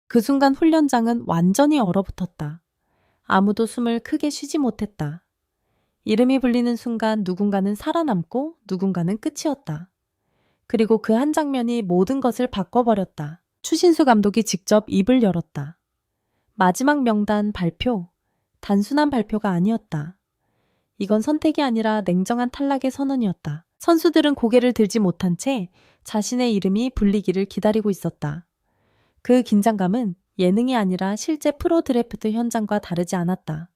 그 순간 훈련장은 완전히 얼어붙었다. 아무도 숨을 크게 쉬지 못했다. 이름이 불리는 순간 누군가는 살아남고 누군가는 끝이었다. 그리고 그 한 장면이 모든 것을 바꿔버렸다. 추신수 감독이 직접 입을 열었다. 마지막 명단 발표. 단순한 발표가 아니었다. 이건 선택이 아니라 냉정한 탈락의 선언이었다. 선수들은 고개를 들지 못한 채 자신의 이름이 불리기를 기다리고 있었다. 그 긴장감은 예능이 아니라 실제 프로 드래프트 현장과 다르지 않았다.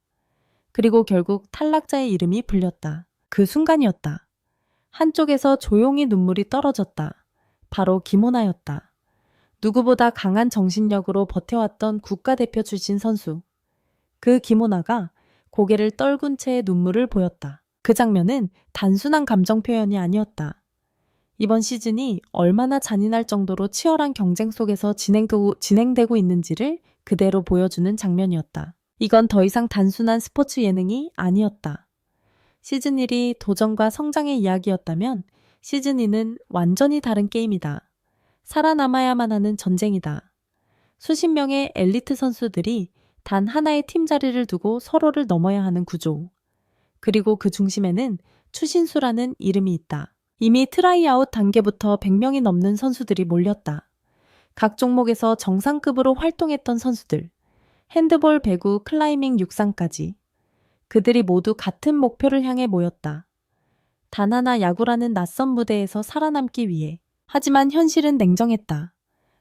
그리고 결국 탈락자의 이름이 불렸다. 그 순간이었다. 한쪽에서 조용히 눈물이 떨어졌다. 바로 김호나였다. 누구보다 강한 정신력으로 버텨왔던 국가대표 출신 선수. 그 김호나가 고개를 떨군 채 눈물을 보였다. 그 장면은 단순한 감정 표현이 아니었다. 이번 시즌이 얼마나 잔인할 정도로 치열한 경쟁 속에서 진행되고 있는지를 그대로 보여주는 장면이었다. 이건 더 이상 단순한 스포츠 예능이 아니었다. 시즌 1이 도전과 성장의 이야기였다면 시즌 2는 완전히 다른 게임이다. 살아남아야만 하는 전쟁이다. 수십 명의 엘리트 선수들이 단 하나의 팀 자리를 두고 서로를 넘어야 하는 구조. 그리고 그 중심에는 추신수라는 이름이 있다. 이미 트라이아웃 단계부터 100명이 넘는 선수들이 몰렸다. 각 종목에서 정상급으로 활동했던 선수들, 핸드볼, 배구, 클라이밍, 육상까지. 그들이 모두 같은 목표를 향해 모였다. 단 하나 야구라는 낯선 무대에서 살아남기 위해. 하지만 현실은 냉정했다.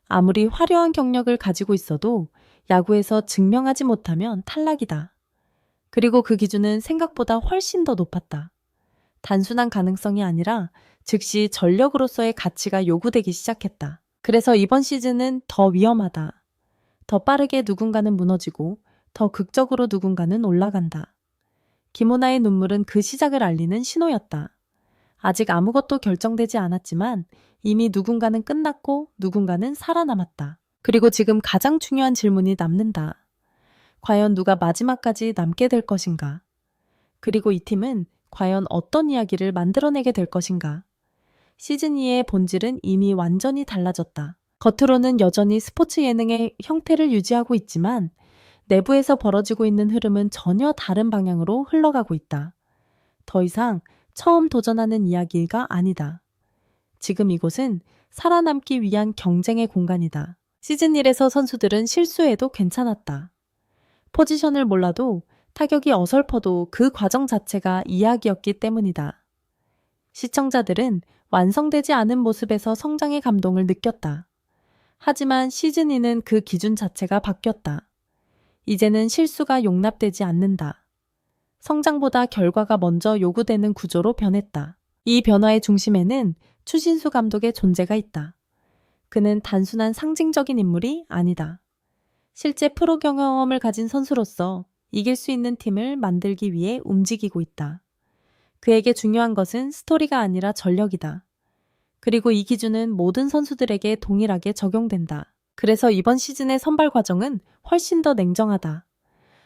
아무리 화려한 경력을 가지고 있어도 야구에서 증명하지 못하면 탈락이다. 그리고 그 기준은 생각보다 훨씬 더 높았다. 단순한 가능성이 아니라 즉시 전력으로서의 가치가 요구되기 시작했다. 그래서 이번 시즌은 더 위험하다. 더 빠르게 누군가는 무너지고 더 극적으로 누군가는 올라간다. 김호나의 눈물은 그 시작을 알리는 신호였다. 아직 아무것도 결정되지 않았지만 이미 누군가는 끝났고 누군가는 살아남았다. 그리고 지금 가장 중요한 질문이 남는다. 과연 누가 마지막까지 남게 될 것인가? 그리고 이 팀은 과연 어떤 이야기를 만들어내게 될 것인가? 시즌 2의 본질은 이미 완전히 달라졌다. 겉으로는 여전히 스포츠 예능의 형태를 유지하고 있지만 내부에서 벌어지고 있는 흐름은 전혀 다른 방향으로 흘러가고 있다. 더 이상 처음 도전하는 이야기가 아니다. 지금 이곳은 살아남기 위한 경쟁의 공간이다. 시즌 1에서 선수들은 실수해도 괜찮았다. 포지션을 몰라도 타격이 어설퍼도 그 과정 자체가 이야기였기 때문이다. 시청자들은 완성되지 않은 모습에서 성장의 감동을 느꼈다. 하지만 시즌 2는 그 기준 자체가 바뀌었다. 이제는 실수가 용납되지 않는다. 성장보다 결과가 먼저 요구되는 구조로 변했다. 이 변화의 중심에는 추신수 감독의 존재가 있다. 그는 단순한 상징적인 인물이 아니다. 실제 프로 경험을 가진 선수로서 이길 수 있는 팀을 만들기 위해 움직이고 있다. 그에게 중요한 것은 스토리가 아니라 전력이다. 그리고 이 기준은 모든 선수들에게 동일하게 적용된다. 그래서 이번 시즌의 선발 과정은 훨씬 더 냉정하다.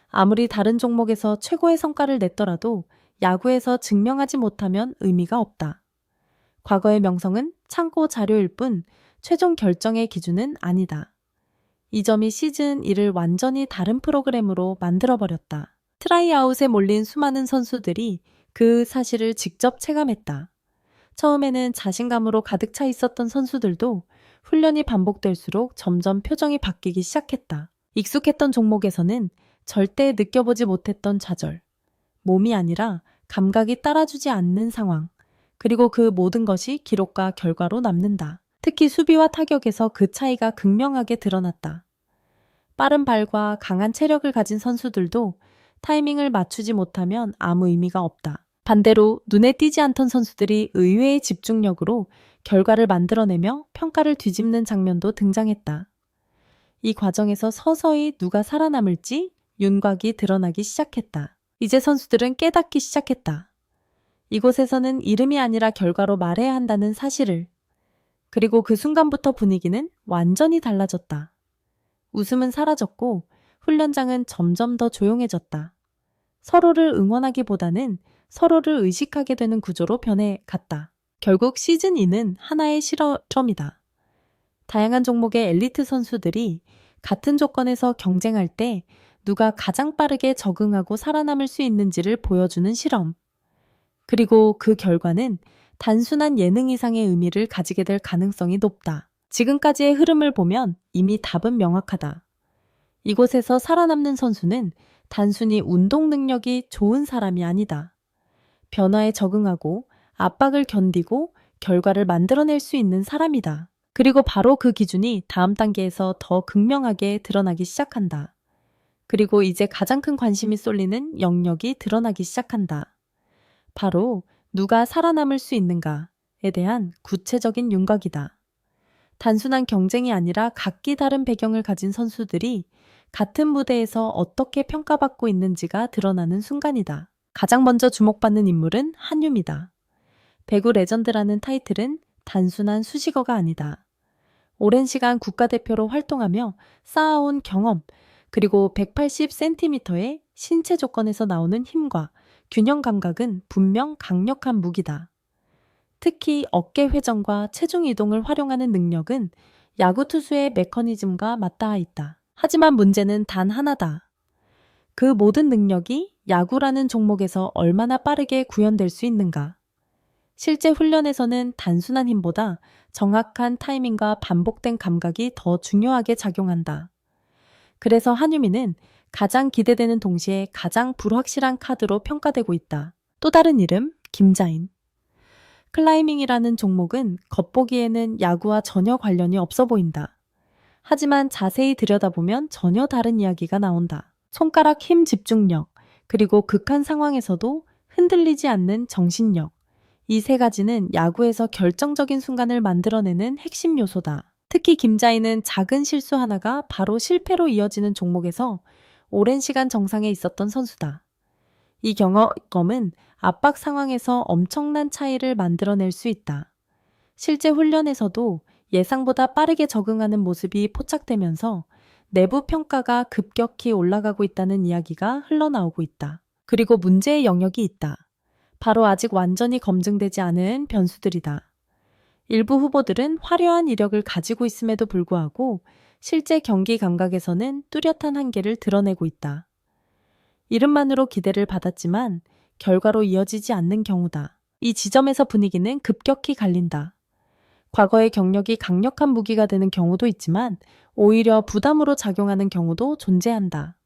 아무리 다른 종목에서 최고의 성과를 냈더라도 야구에서 증명하지 못하면 의미가 없다. 과거의 명성은 참고 자료일 뿐 최종 결정의 기준은 아니다. 이 점이 시즌 1을 완전히 다른 프로그램으로 만들어버렸다. 트라이아웃에 몰린 수많은 선수들이 그 사실을 직접 체감했다. 처음에는 자신감으로 가득 차 있었던 선수들도 훈련이 반복될수록 점점 표정이 바뀌기 시작했다. 익숙했던 종목에서는 절대 느껴보지 못했던 좌절, 몸이 아니라 감각이 따라주지 않는 상황, 그리고 그 모든 것이 기록과 결과로 남는다. 특히 수비와 타격에서 그 차이가 극명하게 드러났다. 빠른 발과 강한 체력을 가진 선수들도 타이밍을 맞추지 못하면 아무 의미가 없다. 반대로 눈에 띄지 않던 선수들이 의외의 집중력으로 결과를 만들어내며 평가를 뒤집는 장면도 등장했다. 이 과정에서 서서히 누가 살아남을지 윤곽이 드러나기 시작했다. 이제 선수들은 깨닫기 시작했다. 이곳에서는 이름이 아니라 결과로 말해야 한다는 사실을. 그리고 그 순간부터 분위기는 완전히 달라졌다. 웃음은 사라졌고 훈련장은 점점 더 조용해졌다. 서로를 응원하기보다는 서로를 의식하게 되는 구조로 변해갔다. 결국 시즌 2는 하나의 실험이다. 다양한 종목의 엘리트 선수들이 같은 조건에서 경쟁할 때 누가 가장 빠르게 적응하고 살아남을 수 있는지를 보여주는 실험. 그리고 그 결과는 단순한 예능 이상의 의미를 가지게 될 가능성이 높다. 지금까지의 흐름을 보면 이미 답은 명확하다. 이곳에서 살아남는 선수는 단순히 운동 능력이 좋은 사람이 아니다. 변화에 적응하고 압박을 견디고 결과를 만들어낼 수 있는 사람이다. 그리고 바로 그 기준이 다음 단계에서 더 극명하게 드러나기 시작한다. 그리고 이제 가장 큰 관심이 쏠리는 영역이 드러나기 시작한다. 바로 누가 살아남을 수 있는가에 대한 구체적인 윤곽이다. 단순한 경쟁이 아니라 각기 다른 배경을 가진 선수들이 같은 무대에서 어떻게 평가받고 있는지가 드러나는 순간이다. 가장 먼저 주목받는 인물은 한유미다. 배구 레전드라는 타이틀은 단순한 수식어가 아니다. 오랜 시간 국가대표로 활동하며 쌓아온 경험, 그리고 180cm의 신체 조건에서 나오는 힘과 균형 감각은 분명 강력한 무기다. 특히 어깨 회전과 체중 이동을 활용하는 능력은 야구 투수의 메커니즘과 맞닿아 있다. 하지만 문제는 단 하나다. 그 모든 능력이 야구라는 종목에서 얼마나 빠르게 구현될 수 있는가? 실제 훈련에서는 단순한 힘보다 정확한 타이밍과 반복된 감각이 더 중요하게 작용한다. 그래서 한유미는 가장 기대되는 동시에 가장 불확실한 카드로 평가되고 있다. 또 다른 이름, 김자인. 클라이밍이라는 종목은 겉보기에는 야구와 전혀 관련이 없어 보인다. 하지만 자세히 들여다보면 전혀 다른 이야기가 나온다. 손가락 힘 집중력, 그리고 극한 상황에서도 흔들리지 않는 정신력. 이 세 가지는 야구에서 결정적인 순간을 만들어내는 핵심 요소다. 특히 김자인은 작은 실수 하나가 바로 실패로 이어지는 종목에서 오랜 시간 정상에 있었던 선수다. 이 경험은 압박 상황에서 엄청난 차이를 만들어낼 수 있다. 실제 훈련에서도 예상보다 빠르게 적응하는 모습이 포착되면서 내부 평가가 급격히 올라가고 있다는 이야기가 흘러나오고 있다. 그리고 문제의 영역이 있다. 바로 아직 완전히 검증되지 않은 변수들이다. 일부 후보들은 화려한 이력을 가지고 있음에도 불구하고 실제 경기 감각에서는 뚜렷한 한계를 드러내고 있다. 이름만으로 기대를 받았지만 결과로 이어지지 않는 경우다. 이 지점에서 분위기는 급격히 갈린다. 과거의 경력이 강력한 무기가 되는 경우도 있지만 오히려 부담으로 작용하는 경우도 존재한다.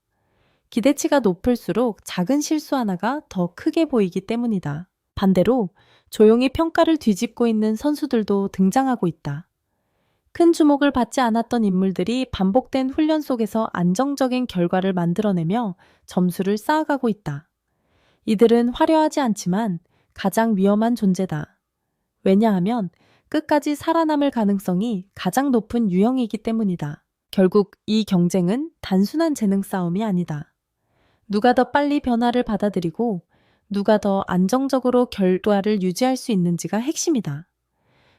기대치가 높을수록 작은 실수 하나가 더 크게 보이기 때문이다. 반대로 조용히 평가를 뒤집고 있는 선수들도 등장하고 있다. 큰 주목을 받지 않았던 인물들이 반복된 훈련 속에서 안정적인 결과를 만들어내며 점수를 쌓아가고 있다. 이들은 화려하지 않지만 가장 위험한 존재다. 왜냐하면 끝까지 살아남을 가능성이 가장 높은 유형이기 때문이다. 결국 이 경쟁은 단순한 재능 싸움이 아니다. 누가 더 빨리 변화를 받아들이고 누가 더 안정적으로 결과를 유지할 수 있는지가 핵심이다.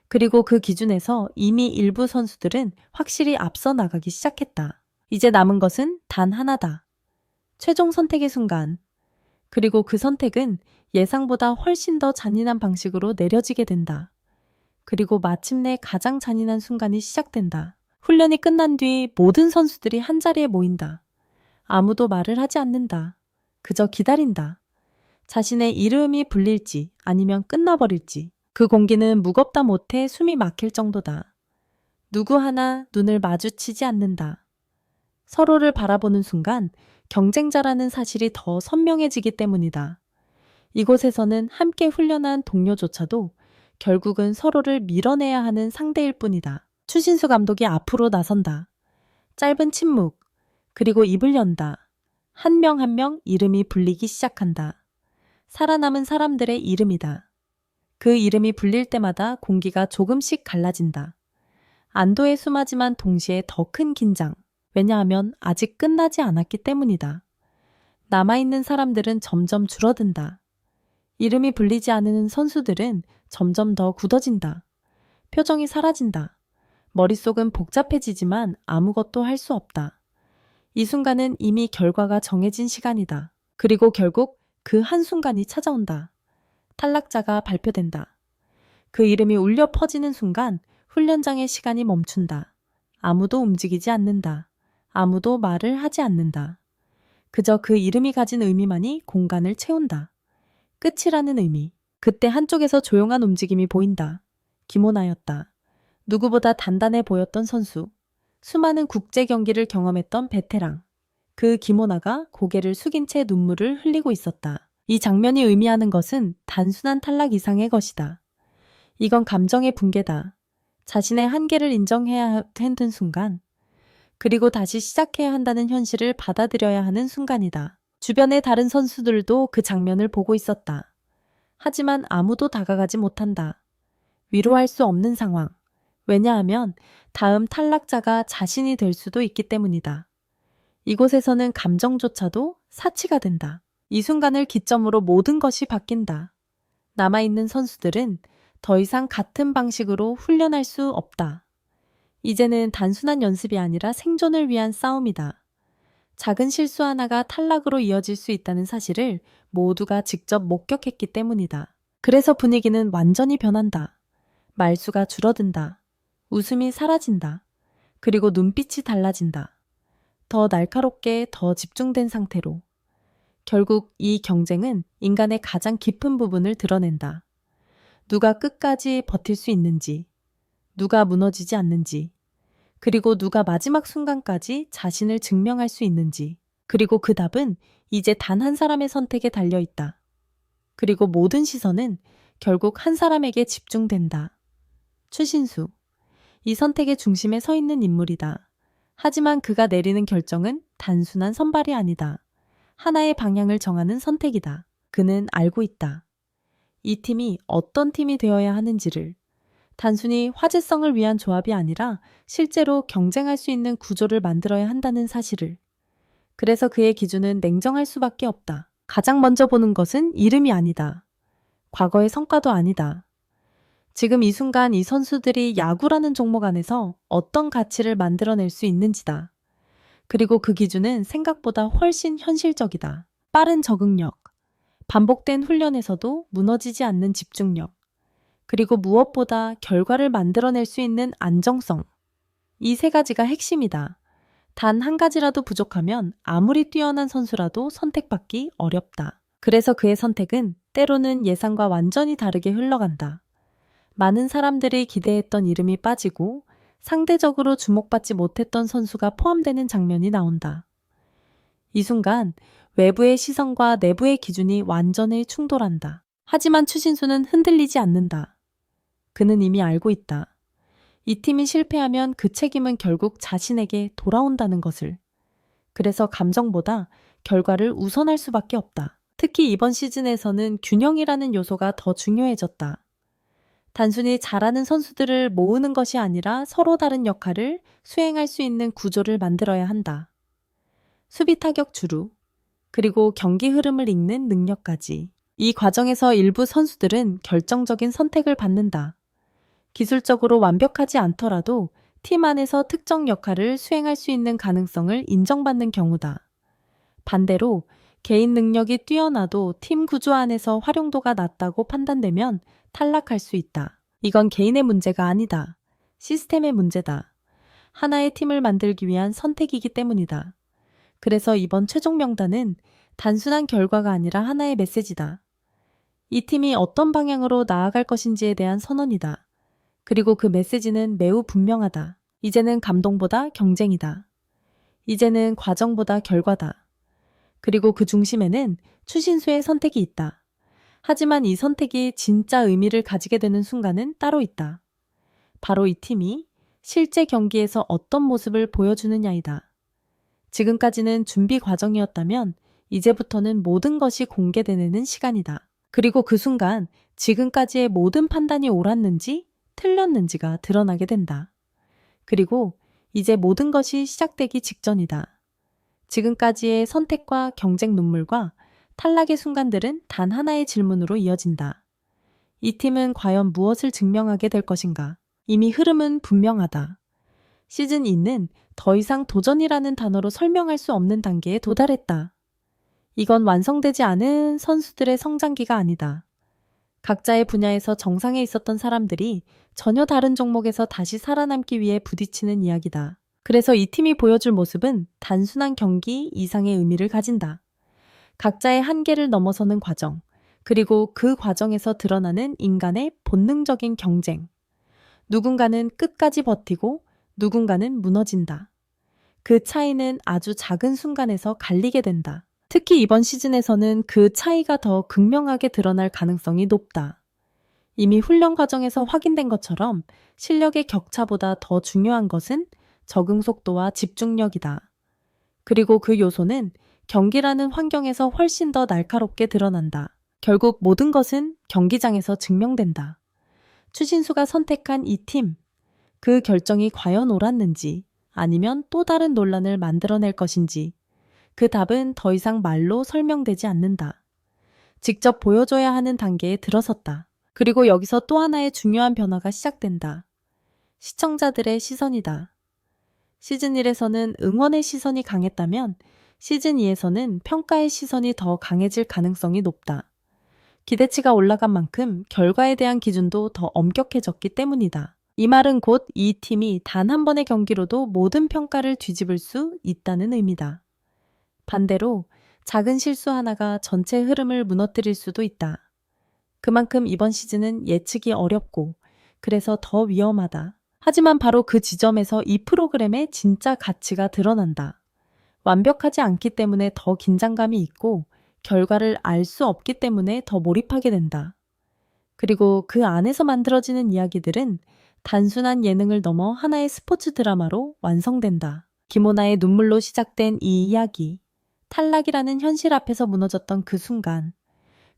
그리고 그 기준에서 이미 일부 선수들은 확실히 앞서 나가기 시작했다. 이제 남은 것은 단 하나다. 최종 선택의 순간. 그리고 그 선택은 예상보다 훨씬 더 잔인한 방식으로 내려지게 된다. 그리고 마침내 가장 잔인한 순간이 시작된다. 훈련이 끝난 뒤 모든 선수들이 한자리에 모인다. 아무도 말을 하지 않는다. 그저 기다린다. 자신의 이름이 불릴지 아니면 끝나버릴지. 그 공기는 무겁다 못해 숨이 막힐 정도다. 누구 하나 눈을 마주치지 않는다. 서로를 바라보는 순간 경쟁자라는 사실이 더 선명해지기 때문이다. 이곳에서는 함께 훈련한 동료조차도 결국은 서로를 밀어내야 하는 상대일 뿐이다. 추신수 감독이 앞으로 나선다. 짧은 침묵, 그리고 입을 연다. 한 명 한 명 이름이 불리기 시작한다. 살아남은 사람들의 이름이다. 그 이름이 불릴 때마다 공기가 조금씩 갈라진다. 안도의 수마지만 동시에 더 큰 긴장. 왜냐하면 아직 끝나지 않았기 때문이다. 남아있는 사람들은 점점 줄어든다. 이름이 불리지 않은 선수들은 점점 더 굳어진다. 표정이 사라진다. 머릿속은 복잡해지지만 아무것도 할 수 없다. 이 순간은 이미 결과가 정해진 시간이다. 그리고 결국 그 한순간이 찾아온다. 탈락자가 발표된다. 그 이름이 울려 퍼지는 순간 훈련장의 시간이 멈춘다. 아무도 움직이지 않는다. 아무도 말을 하지 않는다. 그저 그 이름이 가진 의미만이 공간을 채운다. 끝이라는 의미. 그때 한쪽에서 조용한 움직임이 보인다. 김호나였다. 누구보다 단단해 보였던 선수. 수많은 국제 경기를 경험했던 베테랑. 그 김호나가 고개를 숙인 채 눈물을 흘리고 있었다. 이 장면이 의미하는 것은 단순한 탈락 이상의 것이다. 이건 감정의 붕괴다. 자신의 한계를 인정해야 하는 순간, 그리고 다시 시작해야 한다는 현실을 받아들여야 하는 순간이다. 주변의 다른 선수들도 그 장면을 보고 있었다. 하지만 아무도 다가가지 못한다. 위로할 수 없는 상황. 왜냐하면 다음 탈락자가 자신이 될 수도 있기 때문이다. 이곳에서는 감정조차도 사치가 된다. 이 순간을 기점으로 모든 것이 바뀐다. 남아있는 선수들은 더 이상 같은 방식으로 훈련할 수 없다. 이제는 단순한 연습이 아니라 생존을 위한 싸움이다. 작은 실수 하나가 탈락으로 이어질 수 있다는 사실을 모두가 직접 목격했기 때문이다. 그래서 분위기는 완전히 변한다. 말수가 줄어든다. 웃음이 사라진다. 그리고 눈빛이 달라진다. 더 날카롭게, 더 집중된 상태로. 결국 이 경쟁은 인간의 가장 깊은 부분을 드러낸다. 누가 끝까지 버틸 수 있는지, 누가 무너지지 않는지, 그리고 누가 마지막 순간까지 자신을 증명할 수 있는지. 그리고 그 답은 이제 단 한 사람의 선택에 달려 있다. 그리고 모든 시선은 결국 한 사람에게 집중된다. 추신수. 이 선택의 중심에 서 있는 인물이다. 하지만 그가 내리는 결정은 단순한 선발이 아니다. 하나의 방향을 정하는 선택이다. 그는 알고 있다. 이 팀이 어떤 팀이 되어야 하는지를. 단순히 화제성을 위한 조합이 아니라 실제로 경쟁할 수 있는 구조를 만들어야 한다는 사실을. 그래서 그의 기준은 냉정할 수밖에 없다. 가장 먼저 보는 것은 이름이 아니다. 과거의 성과도 아니다. 지금 이 순간 이 선수들이 야구라는 종목 안에서 어떤 가치를 만들어낼 수 있는지다. 그리고 그 기준은 생각보다 훨씬 현실적이다. 빠른 적응력, 반복된 훈련에서도 무너지지 않는 집중력, 그리고 무엇보다 결과를 만들어낼 수 있는 안정성. 이 세 가지가 핵심이다. 단 한 가지라도 부족하면 아무리 뛰어난 선수라도 선택받기 어렵다. 그래서 그의 선택은 때로는 예상과 완전히 다르게 흘러간다. 많은 사람들이 기대했던 이름이 빠지고 상대적으로 주목받지 못했던 선수가 포함되는 장면이 나온다. 이 순간 외부의 시선과 내부의 기준이 완전히 충돌한다. 하지만 추신수는 흔들리지 않는다. 그는 이미 알고 있다. 이 팀이 실패하면 그 책임은 결국 자신에게 돌아온다는 것을. 그래서 감정보다 결과를 우선할 수밖에 없다. 특히 이번 시즌에서는 균형이라는 요소가 더 중요해졌다. 단순히 잘하는 선수들을 모으는 것이 아니라 서로 다른 역할을 수행할 수 있는 구조를 만들어야 한다. 수비 타격 주루, 그리고 경기 흐름을 읽는 능력까지. 이 과정에서 일부 선수들은 결정적인 선택을 받는다. 기술적으로 완벽하지 않더라도 팀 안에서 특정 역할을 수행할 수 있는 가능성을 인정받는 경우다. 반대로 개인 능력이 뛰어나도 팀 구조 안에서 활용도가 낮다고 판단되면 탈락할 수 있다. 이건 개인의 문제가 아니다. 시스템의 문제다. 하나의 팀을 만들기 위한 선택이기 때문이다. 그래서 이번 최종 명단은 단순한 결과가 아니라 하나의 메시지다. 이 팀이 어떤 방향으로 나아갈 것인지에 대한 선언이다. 그리고 그 메시지는 매우 분명하다. 이제는 감동보다 경쟁이다. 이제는 과정보다 결과다. 그리고 그 중심에는 추신수의 선택이 있다. 하지만 이 선택이 진짜 의미를 가지게 되는 순간은 따로 있다. 바로 이 팀이 실제 경기에서 어떤 모습을 보여주느냐이다. 지금까지는 준비 과정이었다면 이제부터는 모든 것이 공개되는 시간이다. 그리고 그 순간 지금까지의 모든 판단이 옳았는지 틀렸는지가 드러나게 된다. 그리고 이제 모든 것이 시작되기 직전이다. 지금까지의 선택과 경쟁 눈물과 탈락의 순간들은 단 하나의 질문으로 이어진다. 이 팀은 과연 무엇을 증명하게 될 것인가? 이미 흐름은 분명하다. 시즌 2는 더 이상 도전이라는 단어로 설명할 수 없는 단계에 도달했다. 이건 완성되지 않은 선수들의 성장기가 아니다. 각자의 분야에서 정상에 있었던 사람들이 전혀 다른 종목에서 다시 살아남기 위해 부딪히는 이야기다. 그래서 이 팀이 보여줄 모습은 단순한 경기 이상의 의미를 가진다. 각자의 한계를 넘어서는 과정, 그리고 그 과정에서 드러나는 인간의 본능적인 경쟁. 누군가는 끝까지 버티고 누군가는 무너진다. 그 차이는 아주 작은 순간에서 갈리게 된다. 특히 이번 시즌에서는 그 차이가 더 극명하게 드러날 가능성이 높다. 이미 훈련 과정에서 확인된 것처럼 실력의 격차보다 더 중요한 것은 적응 속도와 집중력이다. 그리고 그 요소는 경기라는 환경에서 훨씬 더 날카롭게 드러난다. 결국 모든 것은 경기장에서 증명된다. 추신수가 선택한 이 팀, 그 결정이 과연 옳았는지 아니면 또 다른 논란을 만들어낼 것인지 그 답은 더 이상 말로 설명되지 않는다. 직접 보여줘야 하는 단계에 들어섰다. 그리고 여기서 또 하나의 중요한 변화가 시작된다. 시청자들의 시선이다. 시즌 1에서는 응원의 시선이 강했다면 시즌 2에서는 평가의 시선이 더 강해질 가능성이 높다. 기대치가 올라간 만큼 결과에 대한 기준도 더 엄격해졌기 때문이다. 이 말은 곧 이 팀이 단 한 번의 경기로도 모든 평가를 뒤집을 수 있다는 의미다. 반대로 작은 실수 하나가 전체 흐름을 무너뜨릴 수도 있다. 그만큼 이번 시즌은 예측이 어렵고 그래서 더 위험하다. 하지만 바로 그 지점에서 이 프로그램의 진짜 가치가 드러난다. 완벽하지 않기 때문에 더 긴장감이 있고 결과를 알 수 없기 때문에 더 몰입하게 된다. 그리고 그 안에서 만들어지는 이야기들은 단순한 예능을 넘어 하나의 스포츠 드라마로 완성된다. 김오나의 눈물로 시작된 이 이야기, 탈락이라는 현실 앞에서 무너졌던 그 순간,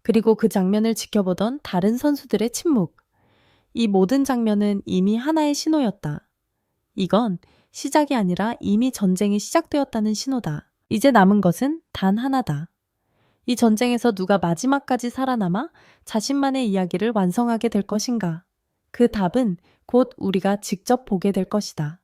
그리고 그 장면을 지켜보던 다른 선수들의 침묵, 이 모든 장면은 이미 하나의 신호였다. 이건 시작이 아니라 이미 전쟁이 시작되었다는 신호다. 이제 남은 것은 단 하나다. 이 전쟁에서 누가 마지막까지 살아남아 자신만의 이야기를 완성하게 될 것인가? 그 답은 곧 우리가 직접 보게 될 것이다.